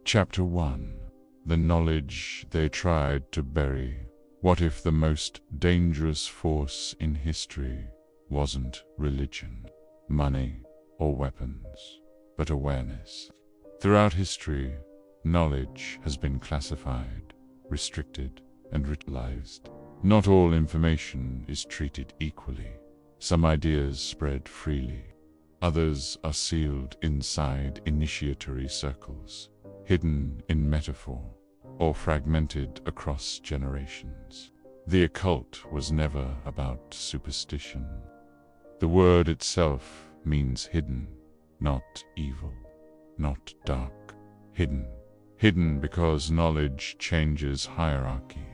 Chapter 1. The knowledge they tried to bury. What if the most dangerous force in history wasn't religion, money, or weapons, but awareness? Throughout history, knowledge has been classified, restricted, and ritualized. Not all information is treated equally. Some ideas spread freely. Others are sealed inside initiatory circles, hidden in metaphor, or fragmented across generations. The occult was never about superstition. The word itself means hidden, not evil, not dark. Hidden. Hidden because knowledge changes hierarchy.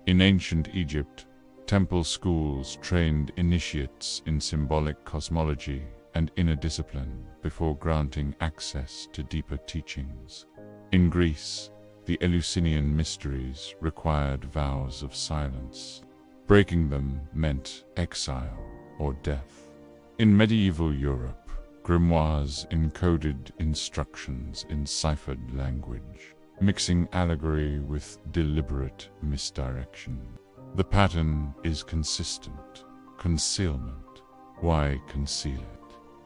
In ancient Egypt, temple schools trained initiates in symbolic cosmology and inner discipline before granting access to deeper teachings. In Greece, the Eleusinian mysteries required vows of silence. Breaking them meant exile or death. In medieval Europe, grimoires encoded instructions in ciphered language, mixing allegory with deliberate misdirection. The pattern is consistent: concealment. Why conceal it?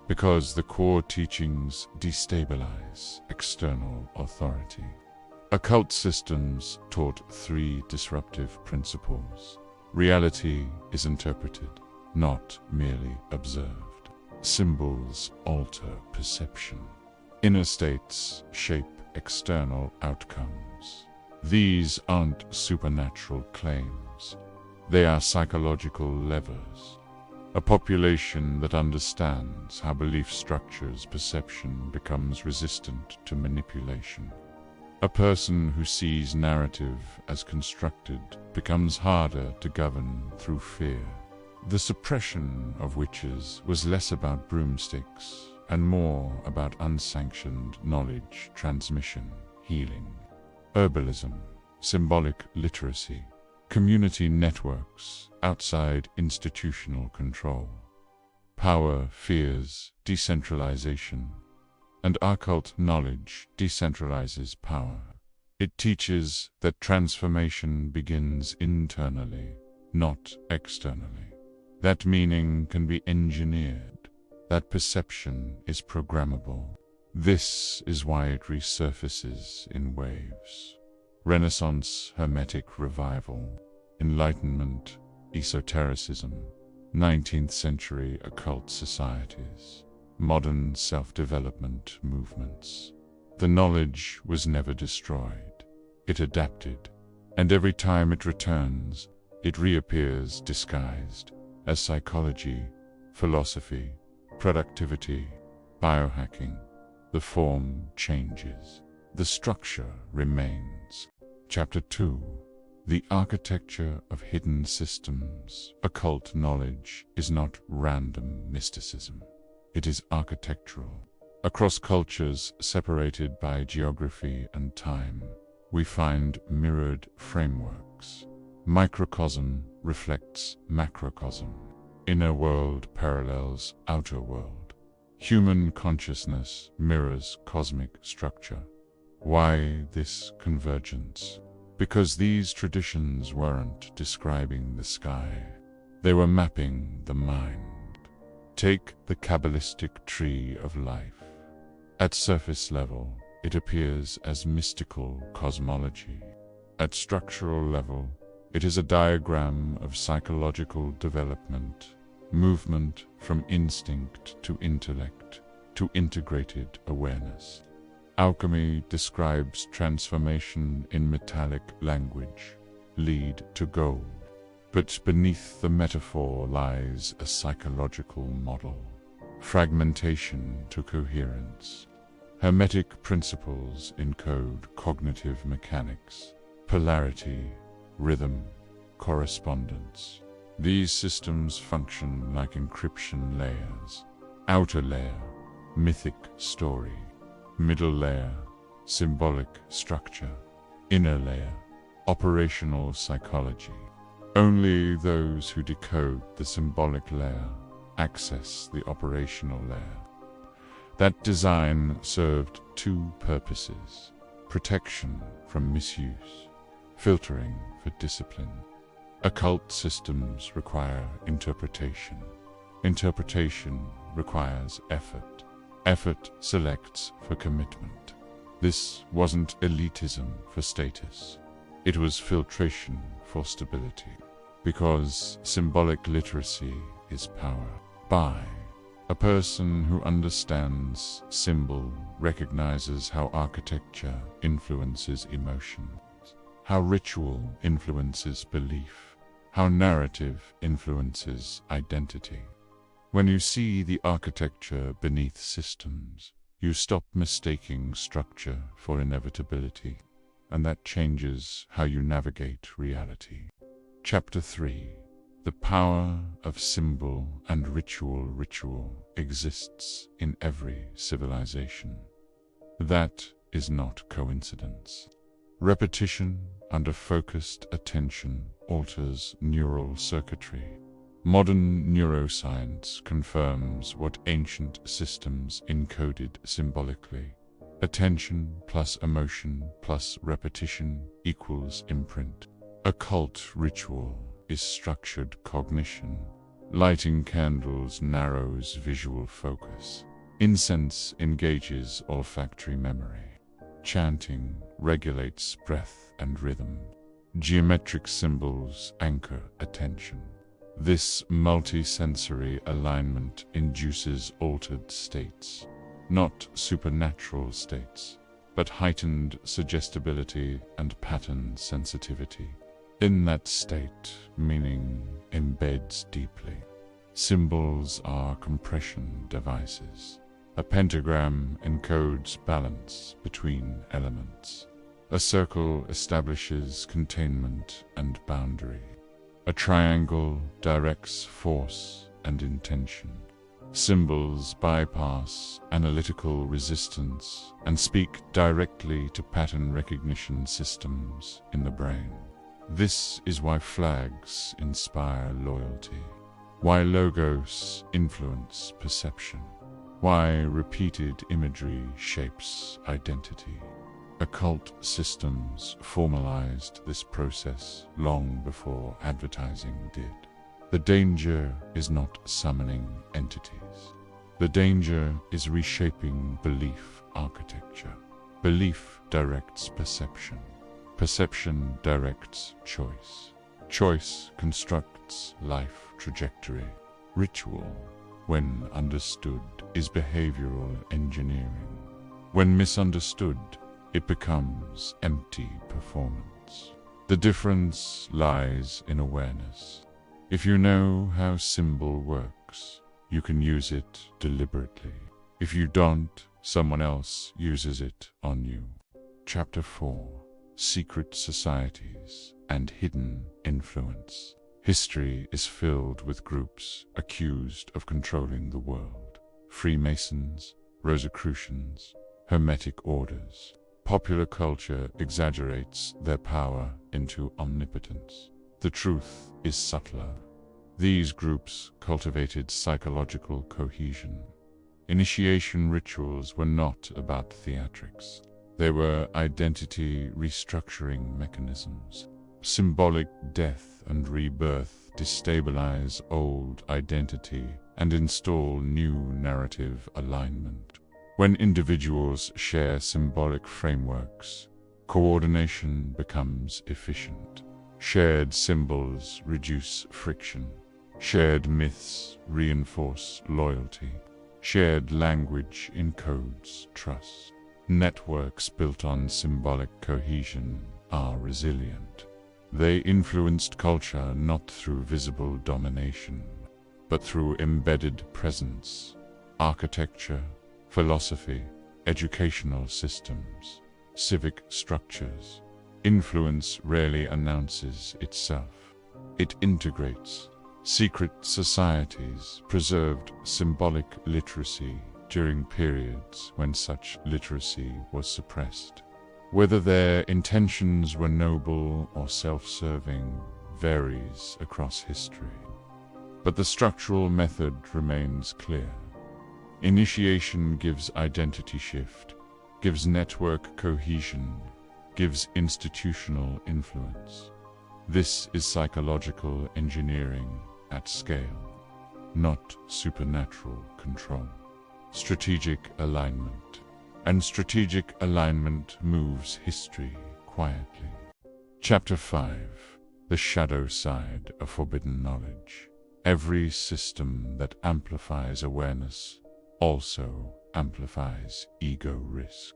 Because the core teachings destabilize external authority. Occult systems taught three disruptive principles. Reality is interpreted, not merely observed. Symbols alter perception. Inner states shape external outcomes. These aren't supernatural claims. They are psychological levers. A population that understands how belief structures perception becomes resistant to manipulation. A person who sees narrative as constructed becomes harder to govern through fear. The suppression of witches was less about broomsticks and more about unsanctioned knowledge transmission, healing. Herbalism, symbolic literacy, community networks outside institutional control. Power fears decentralization, and occult knowledge decentralizes power. It teaches that transformation begins internally, not externally. That meaning can be engineered. That perception is programmable. This is why it resurfaces in waves. Renaissance Hermetic Revival, Enlightenment, Esotericism, 19th century occult societies, modern self-development movements. The knowledge was never destroyed. It adapted, and every time it returns, it reappears disguised as psychology, philosophy, productivity, biohacking. The form changes. The structure remains. Chapter 2. The architecture of hidden systems. Occult knowledge is not random mysticism. It is architectural. Across cultures separated by geography and time, we find mirrored frameworks. Microcosm reflects macrocosm. Inner world parallels outer world. Human consciousness mirrors cosmic structure. Why this convergence? Because these traditions weren't describing the sky. They were mapping the mind. Take the Kabbalistic tree of life. At surface level, it appears as mystical cosmology. At structural level, it is a diagram of psychological development, movement from instinct to intellect to integrated awareness. Alchemy describes transformation in metallic language, lead to gold. But beneath the metaphor lies a psychological model. Fragmentation to coherence. Hermetic principles encode cognitive mechanics, polarity, rhythm, correspondence. These systems function like encryption layers. Outer layer, mythic story. Middle layer, symbolic structure. Inner layer, operational psychology. Only those who decode the symbolic layer access the operational layer. That design served two purposes: protection from misuse, filtering for discipline. Occult systems require interpretation. Interpretation requires effort. Effort selects for commitment. This wasn't elitism for status. It was filtration for stability. Because symbolic literacy is power. By a person who understands symbol recognizes how architecture influences emotions, how ritual influences belief, how narrative influences identity. When you see the architecture beneath systems, you stop mistaking structure for inevitability, and that changes how you navigate reality. Chapter 3. The power of symbol and ritual exists in every civilization. That is not coincidence. Repetition under focused attention alters neural circuitry. Modern neuroscience confirms what ancient systems encoded symbolically. Attention plus emotion plus repetition equals imprint. Occult ritual is structured cognition. Lighting candles narrows visual focus. Incense engages olfactory memory. Chanting regulates breath and rhythm. Geometric symbols anchor attention. This multi-sensory alignment induces altered states, not supernatural states, but heightened suggestibility and pattern sensitivity. In that state, meaning embeds deeply. Symbols are compression devices. A pentagram encodes balance between elements. A circle establishes containment and boundary. A triangle directs force and intention. Symbols bypass analytical resistance and speak directly to pattern recognition systems in the brain. This is why flags inspire loyalty, why logos influence perception, why repeated imagery shapes identity. Occult systems formalized this process long before advertising did. The danger is not summoning entities. The danger is reshaping belief architecture. Belief directs perception. Perception directs choice. Choice constructs life trajectory. Ritual, when understood, is behavioral engineering. When misunderstood, it becomes empty performance. The difference lies in awareness. If you know how symbol works, you can use it deliberately. If you don't, someone else uses it on you. Chapter 4. Secret societies and hidden influence. History is filled with groups accused of controlling the world. Freemasons, Rosicrucians, Hermetic orders. Popular culture exaggerates their power into omnipotence. The truth is subtler. These groups cultivated psychological cohesion. Initiation rituals were not about theatrics. They were identity restructuring mechanisms. Symbolic death and rebirth destabilize old identity and install new narrative alignment. When individuals share symbolic frameworks, coordination becomes efficient. Shared symbols reduce friction. Shared myths reinforce loyalty. Shared language encodes trust. Networks built on symbolic cohesion are resilient. They influenced culture not through visible domination, but through embedded presence. Architecture, philosophy, educational systems, civic structures. Influence rarely announces itself. It integrates. Secret societies preserved symbolic literacy during periods when such literacy was suppressed. Whether their intentions were noble or self-serving varies across history. But the structural method remains clear. Initiation gives identity shift, gives network cohesion, gives institutional influence. This is psychological engineering at scale, not supernatural control. Strategic alignment. And strategic alignment moves history quietly. Chapter 5. The shadow side of forbidden knowledge. Every system that amplifies awareness also amplifies ego risk.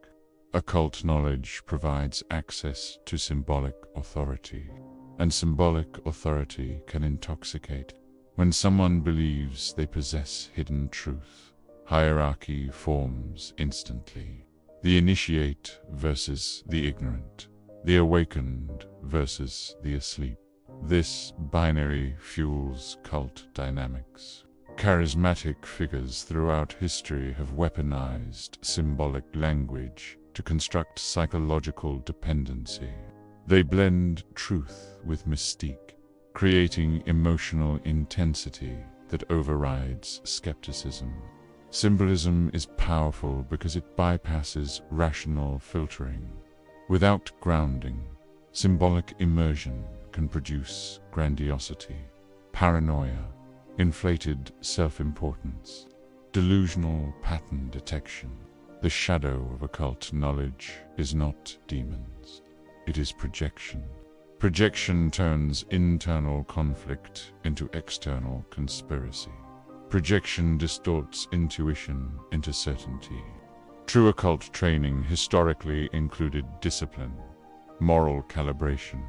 Occult knowledge provides access to symbolic authority, and symbolic authority can intoxicate. When someone believes they possess hidden truth, hierarchy forms instantly. The initiate versus the ignorant, the awakened versus the asleep. This binary fuels cult dynamics. Charismatic figures throughout history have weaponized symbolic language to construct psychological dependency. They blend truth with mystique, creating emotional intensity that overrides skepticism. Symbolism is powerful because it bypasses rational filtering. Without grounding, symbolic immersion can produce grandiosity, paranoia, inflated self-importance, delusional pattern detection. The shadow of occult knowledge is not demons. It is projection. Projection turns internal conflict into external conspiracy. Projection distorts intuition into certainty. True occult training historically included discipline, moral calibration,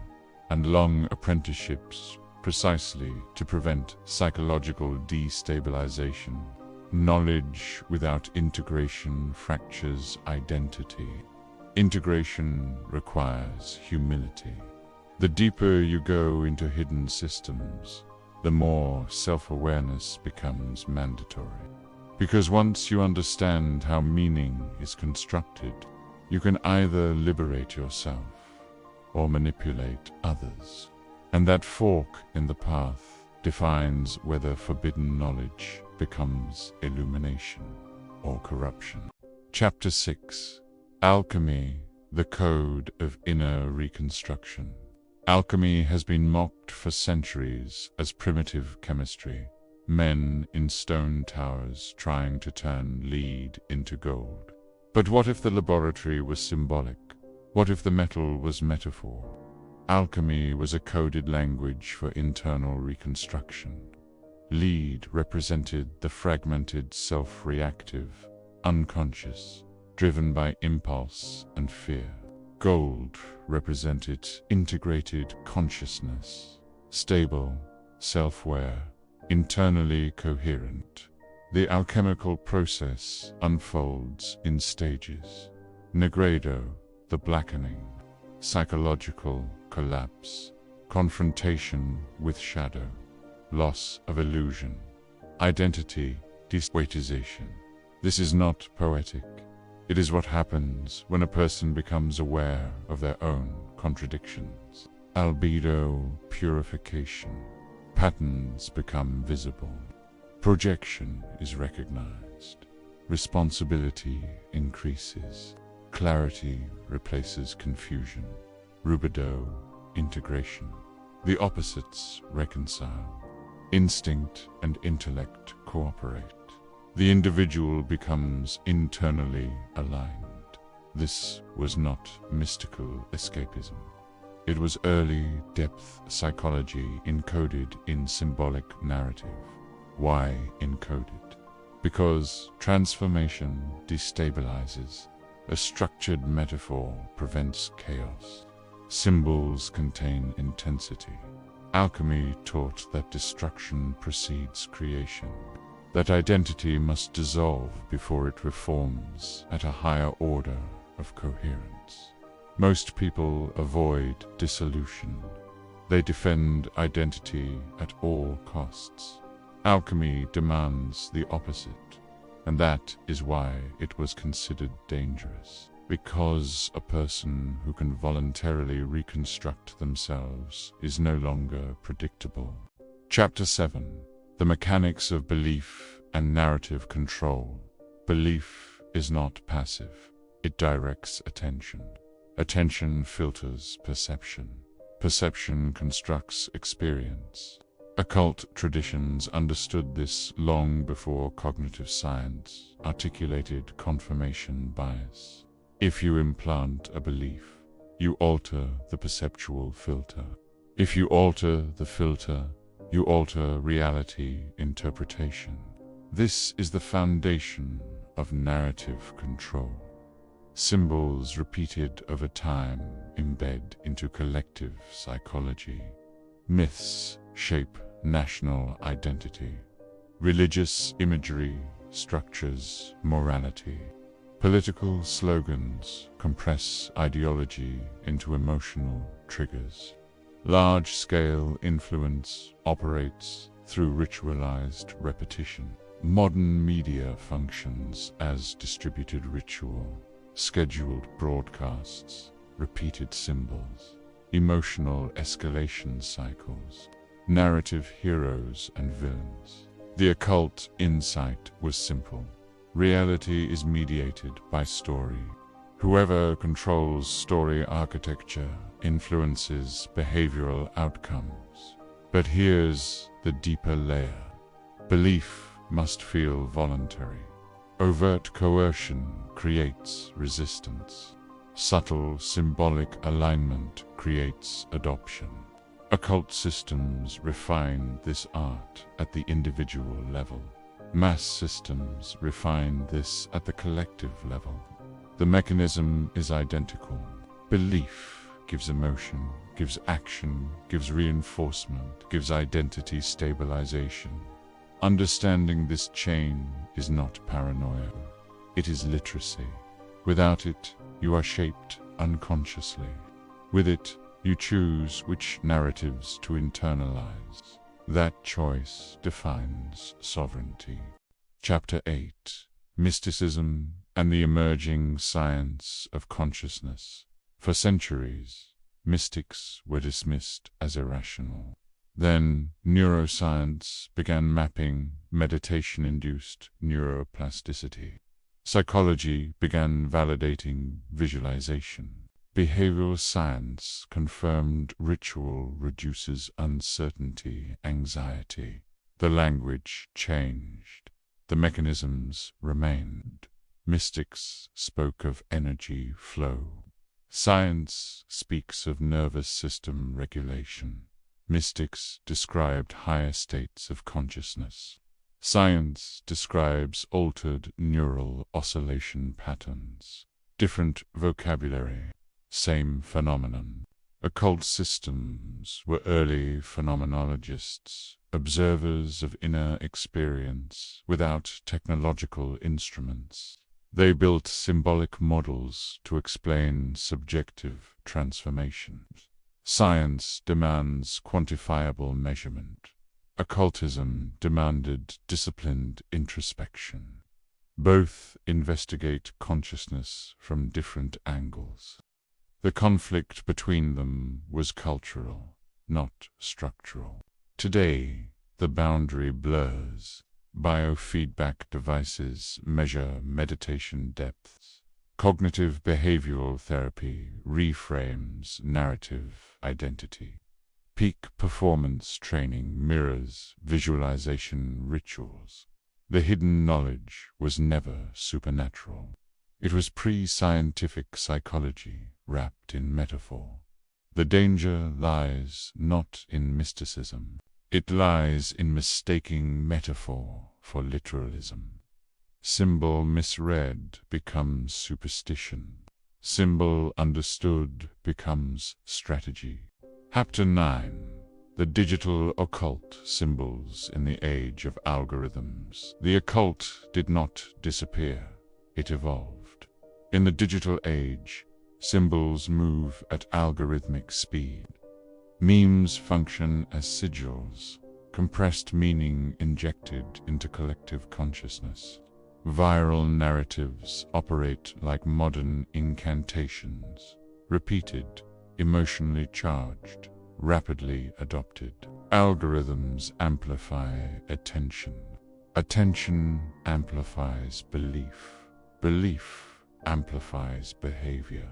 and long apprenticeships precisely to prevent psychological destabilization. Knowledge without integration fractures identity. Integration requires humility. The deeper you go into hidden systems, the more self-awareness becomes mandatory. Because once you understand how meaning is constructed, you can either liberate yourself or manipulate others. And that fork in the path defines whether forbidden knowledge becomes illumination or corruption. Chapter 6. Alchemy, the code of inner reconstruction. Alchemy has been mocked for centuries as primitive chemistry, men in stone towers trying to turn lead into gold. But what if the laboratory was symbolic? What if the metal was metaphor? Alchemy was a coded language for internal reconstruction. Lead represented the fragmented self-reactive, unconscious, driven by impulse and fear. Gold represented integrated consciousness, stable, self-aware, internally coherent. The alchemical process unfolds in stages. Negredo, the blackening, psychological collapse, confrontation with shadow, loss of illusion, identity desweightization. This is not poetic. It is what happens when a person becomes aware of their own contradictions. Albedo purification. Patterns become visible. Projection is recognized. Responsibility increases. Clarity replaces confusion. Rubido, integration. The opposites reconcile. Instinct and intellect cooperate. The individual becomes internally aligned. This was not mystical escapism. It was early depth psychology encoded in symbolic narrative. Why encoded? Because transformation destabilizes. A structured metaphor prevents chaos. Symbols contain intensity. Alchemy taught that destruction precedes creation, that identity must dissolve before it reforms at a higher order of coherence. Most people avoid dissolution. They defend identity at all costs. Alchemy demands the opposite, and that is why it was considered dangerous. Because a person who can voluntarily reconstruct themselves is no longer predictable. Chapter 7. The mechanics of belief and narrative control. Belief is not passive. It directs attention. Attention filters perception. Perception constructs experience. Occult traditions understood this long before cognitive science articulated confirmation bias. If you implant a belief, you alter the perceptual filter. If you alter the filter, you alter reality interpretation. This is the foundation of narrative control. Symbols repeated over time embed into collective psychology. Myths shape national identity. Religious imagery structures morality. Political slogans compress ideology into emotional triggers. Large-scale influence operates through ritualized repetition. Modern media functions as distributed ritual, scheduled broadcasts, repeated symbols, emotional escalation cycles, narrative heroes and villains. The occult insight was simple. Reality is mediated by story. Whoever controls story architecture influences behavioral outcomes. But here's the deeper layer. Belief must feel voluntary. Overt coercion creates resistance. Subtle symbolic alignment creates adoption. Occult systems refine this art at the individual level. Mass systems refine this at the collective level. The mechanism is identical. Belief gives emotion, gives action, gives reinforcement, gives identity stabilization. Understanding this chain is not paranoia. It is literacy. Without it, you are shaped unconsciously. With it, you choose which narratives to internalize. That choice defines sovereignty. Chapter 8: Mysticism and the Emerging Science of Consciousness. For centuries, mystics were dismissed as irrational. Then, neuroscience began mapping meditation-induced neuroplasticity. Psychology began validating visualization. Behavioral science confirmed ritual reduces uncertainty, anxiety. The language changed. The mechanisms remained. Mystics spoke of energy flow. Science speaks of nervous system regulation. Mystics described higher states of consciousness. Science describes altered neural oscillation patterns. Different vocabulary, same phenomenon. Occult systems were early phenomenologists, observers of inner experience without technological instruments. They built symbolic models to explain subjective transformations. Science demands quantifiable measurement. Occultism demanded disciplined introspection. Both investigate consciousness from different angles. The conflict between them was cultural, not structural. Today, the boundary blurs. Biofeedback devices measure meditation depths. Cognitive behavioral therapy reframes narrative identity. Peak performance training mirrors visualization rituals. The hidden knowledge was never supernatural. It was pre-scientific psychology wrapped in metaphor. The danger lies not in mysticism. It lies in mistaking metaphor for literalism. Symbol misread becomes superstition. Symbol understood becomes strategy. Chapter 9: The Digital Occult Symbols in the Age of Algorithms. The occult did not disappear. It evolved. In the digital age, symbols move at algorithmic speed. Memes function as sigils, compressed meaning injected into collective consciousness. Viral narratives operate like modern incantations, repeated, emotionally charged, rapidly adopted. Algorithms amplify attention. Attention amplifies belief. Belief amplifies behavior.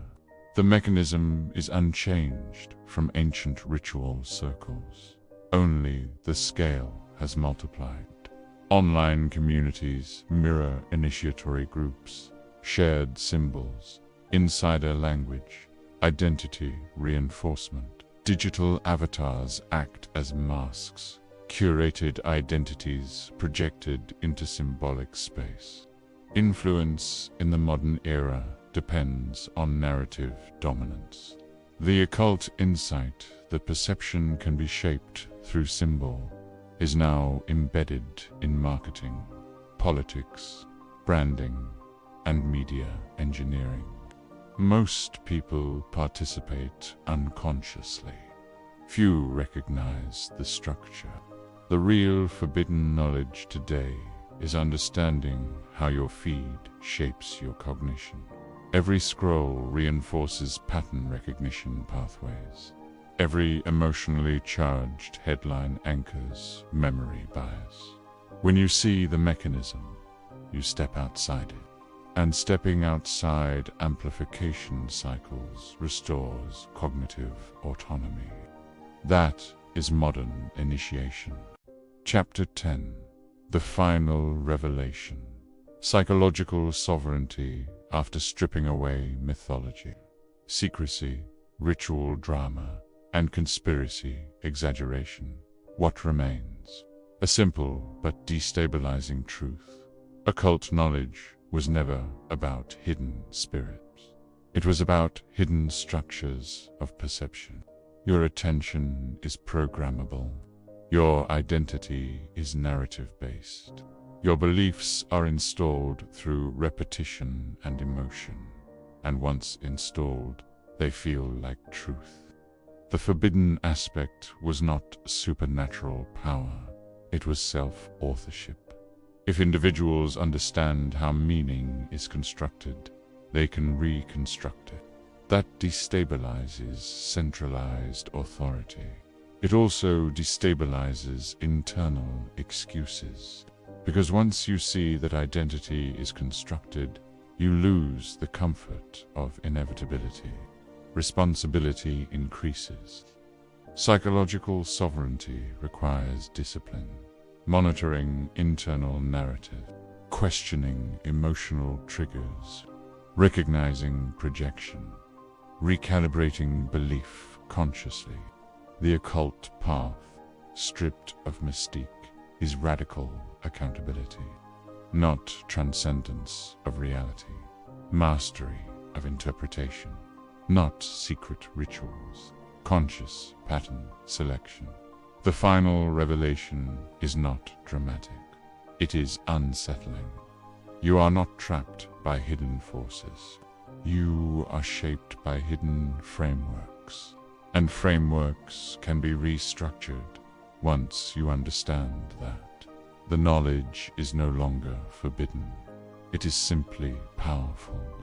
The mechanism is unchanged from ancient ritual circles. Only the scale has multiplied. Online communities mirror initiatory groups, shared symbols, insider language, identity reinforcement. Digital avatars act as masks, curated identities projected into symbolic space. Influence in the modern era depends on narrative dominance. The occult insight that perception can be shaped through symbol is now embedded in marketing, politics, branding, and media engineering. Most people participate unconsciously. Few recognize the structure. The real forbidden knowledge today is understanding how your feed shapes your cognition. Every scroll reinforces pattern recognition pathways. Every emotionally charged headline anchors memory bias. When you see the mechanism, you step outside it. And stepping outside amplification cycles restores cognitive autonomy. That is modern initiation. Chapter 10. The Final Revelation. Psychological sovereignty after stripping away mythology, secrecy, ritual drama, and conspiracy exaggeration. What remains? A simple but destabilizing truth. Occult knowledge was never about hidden spirits. It was about hidden structures of perception. Your attention is programmable. Your identity is narrative-based. Your beliefs are installed through repetition and emotion, and once installed, they feel like truth. The forbidden aspect was not supernatural power, it was self-authorship. If individuals understand how meaning is constructed, they can reconstruct it. That destabilizes centralized authority. It also destabilizes internal excuses. Because once you see that identity is constructed, you lose the comfort of inevitability. Responsibility increases. Psychological sovereignty requires discipline, monitoring internal narrative, questioning emotional triggers, recognizing projection, recalibrating belief consciously. The occult path, stripped of mystique, is radical accountability, not transcendence of reality, mastery of interpretation, not secret rituals, conscious pattern selection. The final revelation is not dramatic. It is unsettling. You are not trapped by hidden forces. You are shaped by hidden frameworks, and frameworks can be restructured once you understand that. The knowledge is no longer forbidden. It is simply powerful.